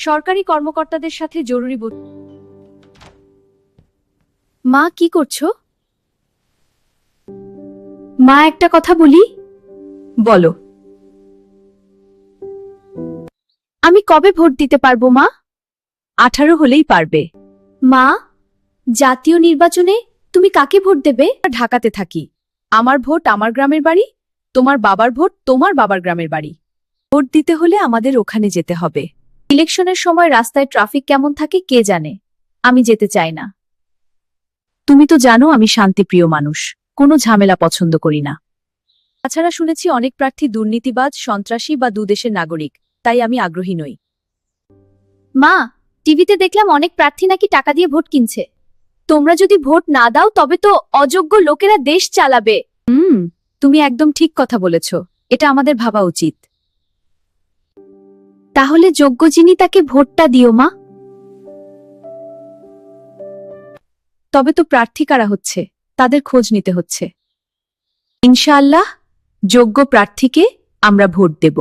সরকারি কর্মকর্তাদের সাথে জরুরি মা কি করছো? মা একটা কথা বলি। বলো। আমি কবে ভোট দিতে পারবো মা? 18 হলেই পারবে। মা, জাতীয় নির্বাচনে তুমি কাকে ভোট দেবে? ঢাকাতে থাকি। আমার ভোট আমার গ্রামের বাড়ি, তোমার বাবার ভোট তোমার বাবার গ্রামের বাড়ি। ভোট দিতে হলে আমাদের ওখানে যেতে হবে। ইলেকশনের সময় রাস্তায় ট্রাফিক কেমন থাকে কে জানে। আমি যেতে চাই না। তুমি তো জানো আমি শান্তিপ্রিয় মানুষ, কোনো ঝামেলা পছন্দ করি না। তাছাড়া শুনেছি অনেক প্রার্থী দুর্নীতিবাজ, সন্ত্রাসী বা দুদেশের নাগরিক, তাই আমি আগ্রহী নই। মা, টিভিতে দেখলাম অনেক প্রার্থী নাকি টাকা দিয়ে ভোট কিনছে। তোমরা যদি ভোট না দাও তবে তো অযোগ্য লোকেরা দেশ চালাবে। তুমি একদম ঠিক কথা বলেছ, এটা আমাদের ভাবা উচিত। তাহলে যোগ্য যিনি তাকে ভোটটা দিও মা। তবে তো প্রার্থী কারা হচ্ছে তাদের খোঁজ নিতে হচ্ছে। ইনশাআল্লাহ যোগ্য প্রার্থীকে আমরা ভোট দেব।